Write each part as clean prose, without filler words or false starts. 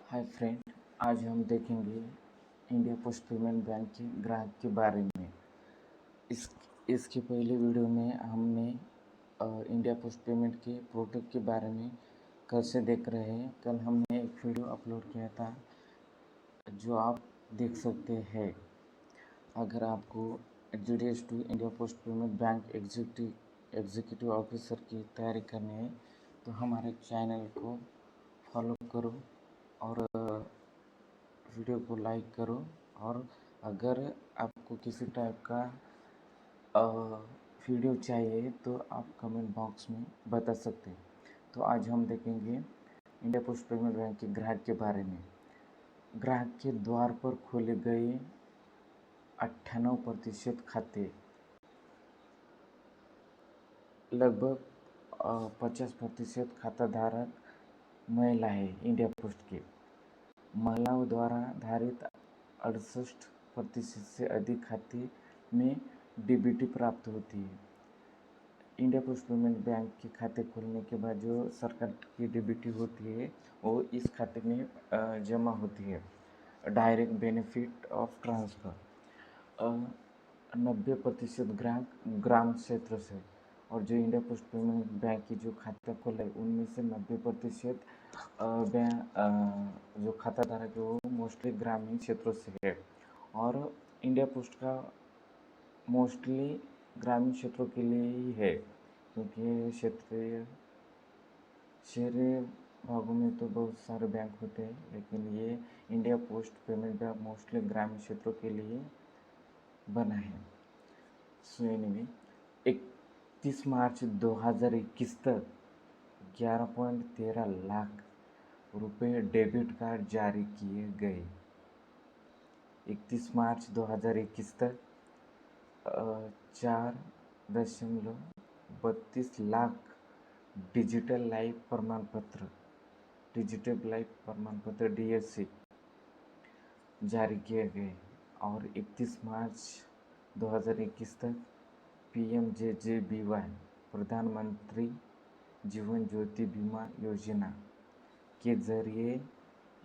Hi friend, आज हम देखेंगे इंडिया पोस्ट पेमेंट बैंक के ग्राहक के बारे में। इस इसके पहले वीडियो में हमने इंडिया पोस्ट पेमेंट के प्रोडक्ट के बारे में कैसे देख रहे हैं। कल हमने एक वीडियो अपलोड किया था जो आप देख सकते हैं। अगर आपको GDS2 India Post Payment bank executive officer की तैयारी करनी है तो हमारे चैनल को फॉलो करो और वीडियो को लाइक करो। और अगर आपको किसी टाइप का वीडियो चाहिए तो आप कमेंट बॉक्स में बता सकते हैं। तो आज हम देखेंगे इंडिया पोस्ट पेमेंट बैंक के ग्राहक के बारे में। ग्राहक के द्वार पर खोले गए 98% खाते, लगभग 50% खाता धारक महिला है। इंडिया पोस्ट के महिलाओं द्वारा धारित 68% से अधिक खाते में डीबीटी प्राप्त होती है। इंडिया पोस्ट पेमेंट बैंक के खाते खोलने के बाद जो सरकार की डीबीटी होती है वो इस खाते में जमा होती है। डायरेक्ट बेनिफिट ऑफ ट्रांसफ़र 90% ग्राहक ग्राम क्षेत्र से, और जो इंडिया पोस्ट पेमेंट बैंक की जो खाता खोला है उनमें से 90% जो खाता धारक है वो मोस्टली ग्रामीण क्षेत्रों से है। और इंडिया पोस्ट का मोस्टली ग्रामीण क्षेत्रों के लिए ही है, क्योंकि शहरी भागों में तो बहुत सारे बैंक होते हैं, लेकिन ये India Post Payment bank mostly ग्रामीण क्षेत्रों के लिए बना है। सो एनीवे 31 मार्च 2021 तक 11.13 लाख रुपए डेबिट कार्ड जारी किए गए। 31 मार्च 2021 तक 4.32 लाख डिजिटल लाइफ प्रमाण पत्र DSC जारी किए गए। और 31 मार्च 2021 तक PMJJBY प्रधानमंत्री जीवन ज्योति बीमा योजना के जरिए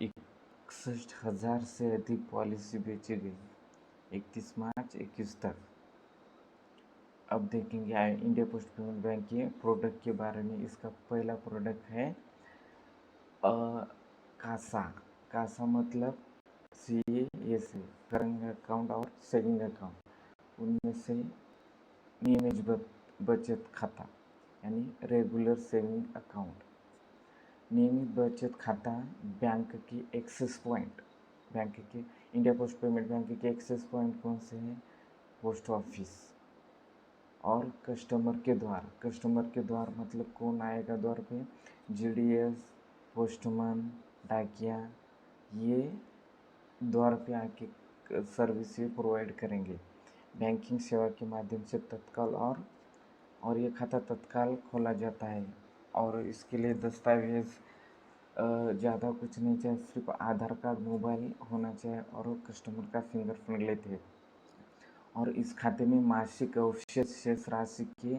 61,000 से अधिक पॉलिसी बेची गई 31 मार्च 21 तक। अब देखेंगे इंडिया पोस्ट पेमेंट बैंक के प्रोडक्ट के बारे में। इसका पहला प्रोडक्ट है कासा मतलब CASA, करंट अकाउंट और सेविंग अकाउंट। उनमें से नियमित बचत खाता यानी रेगुलर सेविंग अकाउंट। नियमित बचत खाता बैंक के इंडिया पोस्ट पेमेंट बैंक के एक्सेस पॉइंट कौन से हैं? पोस्ट ऑफिस और कस्टमर के द्वार मतलब कौन आएगा द्वार पे? GDS, पोस्टमैन, डाकिया, ये द्वार पे आके सर्विस प्रोवाइड करेंगे। बैंकिंग सेवा के माध्यम से तत्काल और ये खाता तत्काल खोला जाता है। और इसके लिए दस्तावेज़ ज़्यादा कुछ नहीं चाहिए, सिर्फ आधार कार्ड, मोबाइल होना चाहिए और कस्टमर का फिंगरप्रिंट लेते हैं। और इस खाते में मासिक अवशेष शेष राशि के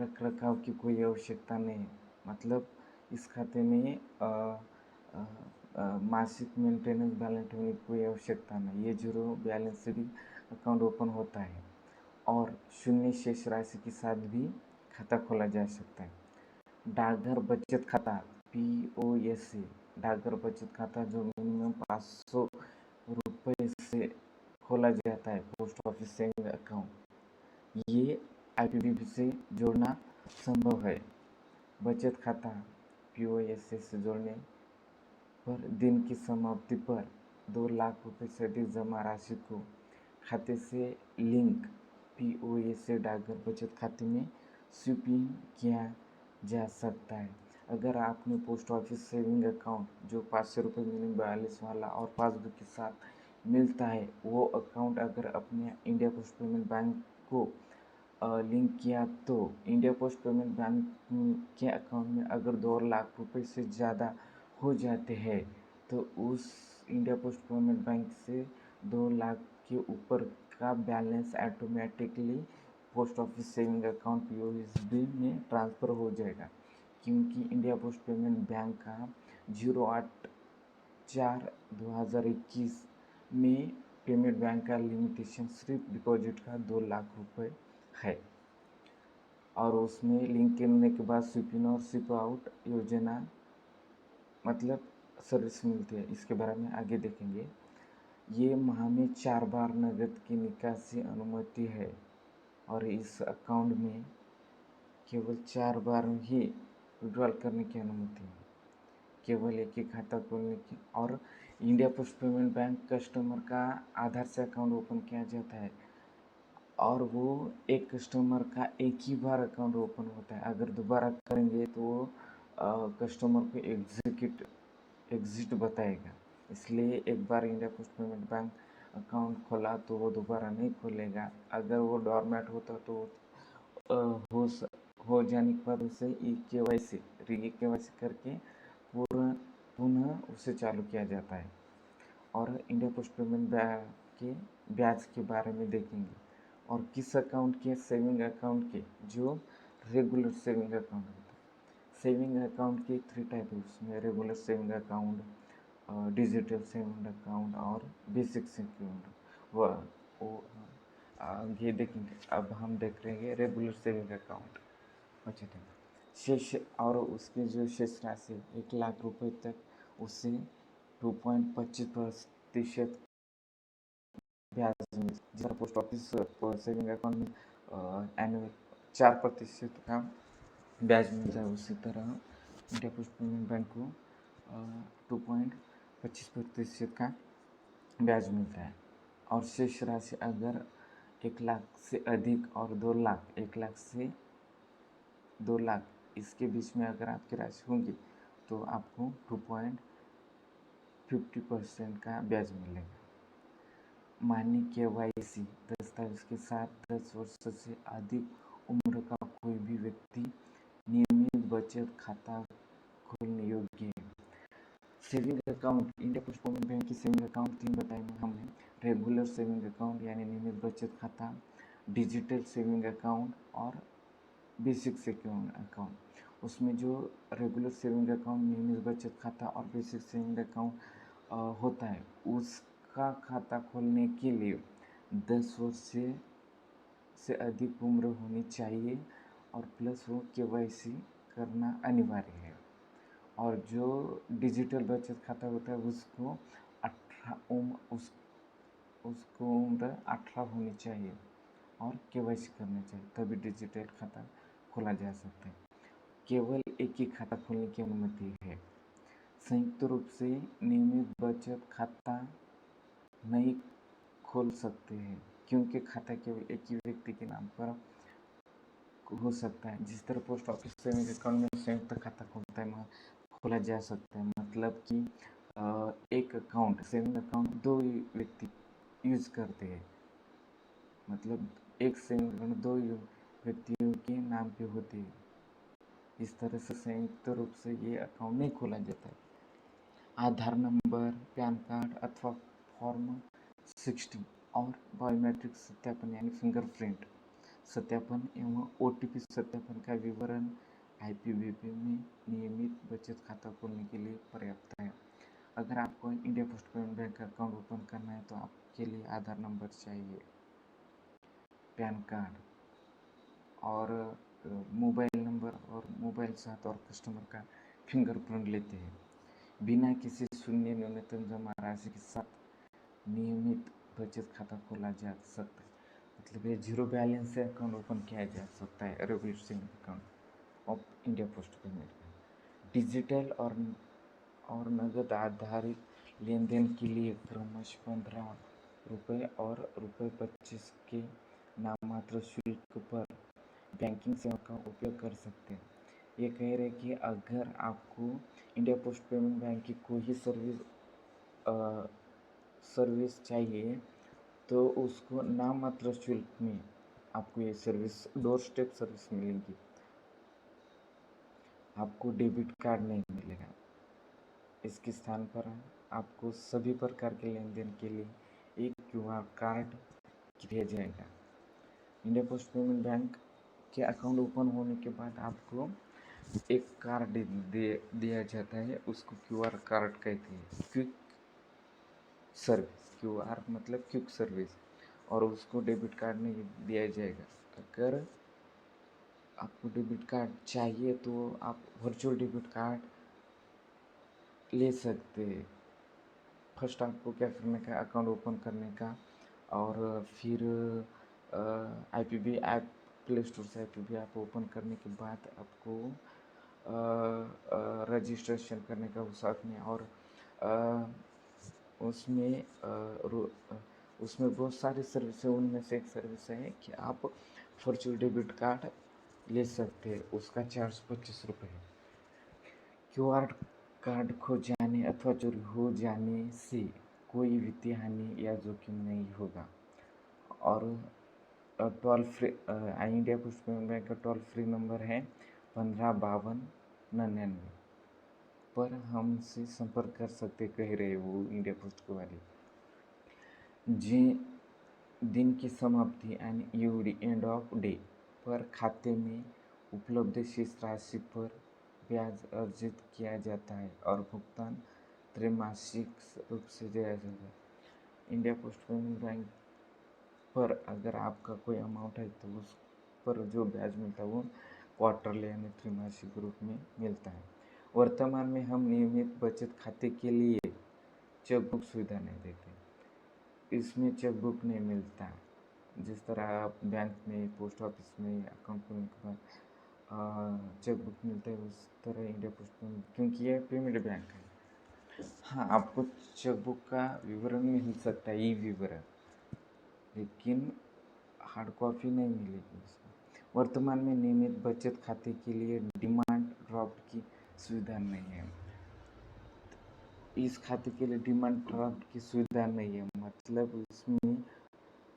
रख रखाव की कोई आवश्यकता नहीं है। मतलब इस खाते में मासिक मेंटेनेंस बैलेंस होने की कोई आवश्यकता नहीं। ये जीरो बैलेंस से भी अकाउंट ओपन होता है और शून्य शेष राशि के साथ भी खाता खोला जा सकता है। डाकघर बचत खाता POSA, डाकघर बचत खाता जो मिनिमम 500 रुपये से खोला जाता है। पोस्ट ऑफिस सेविंग अकाउंट, ये IPPB से जोड़ना संभव है। बचत खाता POSA से जोड़ने पर दिन की समाप्ति पर 2 लाख रुपये से अधिक जमा राशि को खाते से लिंक POSA डाकघर बचत खाते में स्वीप इन किया जा सकता है। अगर आपने पोस्ट ऑफिस सेविंग अकाउंट जो 500 रुपये मिनिमम बैलेंस वाला और पासबुक के साथ मिलता है, वो अकाउंट अगर अपने इंडिया पोस्ट पेमेंट बैंक को लिंक किया तो इंडिया पोस्ट पेमेंट बैंक के अकाउंट में अगर 2 लाख रुपये से ज़्यादा हो जाते हैं तो उस इंडिया पोस्ट पेमेंट बैंक से 2 लाख के ऊपर का balance automatically post office saving account POSB में ट्रांसफ़र हो जाएगा, क्योंकि इंडिया पोस्ट पेमेंट बैंक का 08 4/2021 में पेमेंट बैंक का लिमिटेशन सिर्फ डिपॉजिट का 2 लाख रुपए है। और उसमें लिंक करने के बाद स्वीप इन और स्वीप आउट योजना मतलब सर्विस मिलती है। इसके बारे में आगे देखेंगे। ये माह में 4 बार नगद की निकासी अनुमति है और इस अकाउंट में केवल 4 बार ही विड्रॉल करने की अनुमति है, केवल एक ही खाता खोलने की। और India Post Payment bank customer का आधार से अकाउंट ओपन किया जाता है और वो एक कस्टमर का एक ही बार अकाउंट ओपन होता है। अगर दोबारा करेंगे तो वो कस्टमर को एग्जिट बताएगा। इसलिए एक बार India Post Payment Bank account खोला तो वो दोबारा नहीं खोलेगा। अगर वो डोरमेट होता तो हो जाने के बाद उसे KYC करके पुनः उसे चालू किया जाता है। और इंडिया पोस्ट पेमेंट बैंक के ब्याज के बारे में देखेंगे और किस अकाउंट के, सेविंग अकाउंट के, जो रेगुलर सेविंग अकाउंट होता है। सेविंग अकाउंट के 3 टाइप है उसमें, regular saving account, digital saving account और बेसिक सेविंग अकाउंट। वो ये देखेंगे। अब हम देख रहे हैं रेगुलर सेविंग अकाउंट। अच्छा, शेष और उसके जो शेष राशि 1 लाख रुपए तक उसे 2.25% ब्याज मिलता है। पोस्ट ऑफिस सेविंग अकाउंट में एनुअल 4% का ब्याज मिलता है, उसी तरह इंडिया पोस्ट पेमेंट बैंक को 2.25% का ब्याज मिलता है। और शेष राशि अगर 1 लाख से अधिक और 2 लाख, 1 लाख से 2 लाख इसके बीच में अगर आपकी राशि होंगी तो आपको 2.50% का ब्याज मिलेगा। मान्य KYC दस्तावेज के साथ 10 वर्ष से अधिक उम्र का कोई भी व्यक्ति नियमित बचत खाता खोलने योग्य है। Saving account, India Post Payment bank की सेविंग अकाउंट 3 बताए हमने। रेगुलर सेविंग अकाउंट यानी नियमित बचत खाता, डिजिटल सेविंग अकाउंट और बेसिक सेविंग अकाउंट। उसमें जो रेगुलर सेविंग अकाउंट, नियमित बचत खाता और बेसिक सेविंग अकाउंट होता है, उसका खाता खोलने के लिए 10 वर्ष से अधिक उम्र होनी चाहिए और प्लस वो KYC करना अनिवार्य है। और जो डिजिटल बचत खाता होता है उसको 18 होनी चाहिए और KYC करना चाहिए, तभी डिजिटल खाता खोला जा सकता है। केवल एक ही खाता खोलने की अनुमति है। संयुक्त रूप से नियमित बचत खाता नहीं खोल सकते हैं क्योंकि खाता केवल एक ही व्यक्ति के नाम पर हो सकता है। जिस तरह पोस्ट ऑफिस सेविंग अकाउंट में संयुक्त खाता खोला जा सकता है, मतलब कि एक अकाउंट, सेविंग अकाउंट 2 व्यक्ति यूज करते हैं, मतलब एक सेविंग अकाउंट 2 व्यक्तियों के नाम पे होती है। इस तरह से संयुक्त रूप से ये अकाउंट नहीं खोला जाता है। आधार नंबर, पैन कार्ड अथवा फॉर्म 16 और बायोमेट्रिक सत्यापन यानी फिंगरप्रिंट सत्यापन एवं OTP सत्यापन का विवरण IPBB में नियमित बचत खाता खोलने के लिए पर्याप्त है। अगर आपको इंडिया पोस्ट पेमेंट बैंक का अकाउंट ओपन करना है तो आपके लिए आधार नंबर चाहिए, पैन कार्ड और मोबाइल नंबर और मोबाइल साथ और कस्टमर का फिंगरप्रिंट लेते हैं। बिना किसी शून्य न्यूनतम जमा राशि के साथ नियमित बचत खाता खोला जा सकता है। मतलब ये 0 बैलेंस से अकाउंट ओपन किया जा सकता है regular saving account of India Post payment. Digital और नगद आधारित लेन देन के लिए क्रमश 15 रुपये और ₹25 के नाममात्र शुल्क पर बैंकिंग सेवा का उपयोग कर सकते हैं। ये कह रहे कि अगर आपको इंडिया पोस्ट पेमेंट बैंक की कोई सर्विस चाहिए तो उसको नाममात्र शुल्क में आपको ये सर्विस, डोर स्टेप सर्विस मिलेगी। आपको डेबिट कार्ड नहीं मिलेगा। इसके स्थान पर आपको सभी प्रकार के लेन देन के लिए एक QR कार्ड दिया जाएगा। इंडिया पोस्ट पेमेंट बैंक के अकाउंट ओपन होने के बाद आपको एक कार्ड दिया जाता है, उसको क्यूआर कार्ड कहते हैं, क्विक सर्विस। क्यूआर मतलब क्विक सर्विस, और उसको डेबिट कार्ड नहीं दिया जाएगा। अगर आपको डेबिट कार्ड चाहिए तो आप वर्चुअल डेबिट कार्ड ले सकते हैं। फर्स्ट आपको क्या करने का, अकाउंट ओपन करने का, और फिर आईपीबी ऐप, प्ले स्टोर से आईपीबी ऐप ओपन करने के बाद आपको रजिस्ट्रेशन करने का उस ऐप में। और उसमें उसमें बहुत सारी सर्विस है, उनमें से एक सर्विस है कि आप वर्चुअल डेबिट कार्ड ले सकते हैं। उसका चार्ज 25 रुपये है। क्यूआर कार्ड खो जाने अथवा चोरी हो जाने से कोई वित्तीय हानि या जोखिम नहीं होगा। और toll free India Post Payment bank का टोल फ्री नंबर है 155299 पर हमसे संपर्क कर सकते, कह रहे वो इंडिया पोस्ट के वाले। जी, दिन की समाप्ति एंड यूडी एंड ऑफ डे पर खाते में उपलब्ध शेष राशि पर ब्याज अर्जित किया जाता है और भुगतान त्रैमासिक रूप से दिया जाता है। इंडिया पोस्ट पेमेंट बैंक पर अगर आपका कोई अमाउंट है तो उस पर जो ब्याज मिलता है वो क्वार्टरली यानी त्रैमासिक रूप में मिलता है। वर्तमान में हम नियमित बचत खाते के लिए चेकबुक सुविधा नहीं देते। इसमें चेकबुक नहीं मिलता। जिस तरह आप बैंक में, पोस्ट ऑफिस में अकाउंट खोलने के बाद चेकबुक मिलता है, उस तरह इंडिया पोस्ट पेमेंट, क्योंकि यह पेमेंट बैंक है। हाँ, आपको चेकबुक का विवरण मिल सकता है, ई विवरण, लेकिन हार्ड कॉपी नहीं मिलेगी इसमें। वर्तमान में नियमित बचत खाते के लिए डिमांड ड्राफ्ट की सुविधा नहीं है। इस खाते के लिए डिमांड ड्राफ्ट की सुविधा नहीं है, मतलब इसमें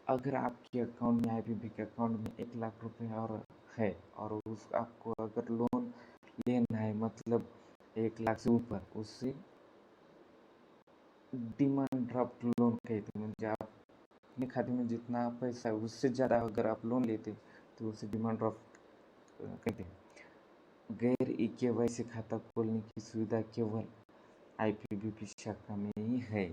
अगर आपके अकाउंट में, आईपीबी के अकाउंट में 1 लाख रुपए और है, और उस आपको अगर लोन लेना है, मतलब 1 लाख से ऊपर, उससे डिमांड ड्राफ्ट लोन कहते हैं। म्हणजे आप अपने खाते में जितना पैसा है उससे ज़्यादा अगर आप लोन लेते तो उसे डिमांड ड्राफ्ट कहते हैं। गैर केवाईसी खाता खोलने की सुविधा केवल आईपीबीपी शाखा में ही है।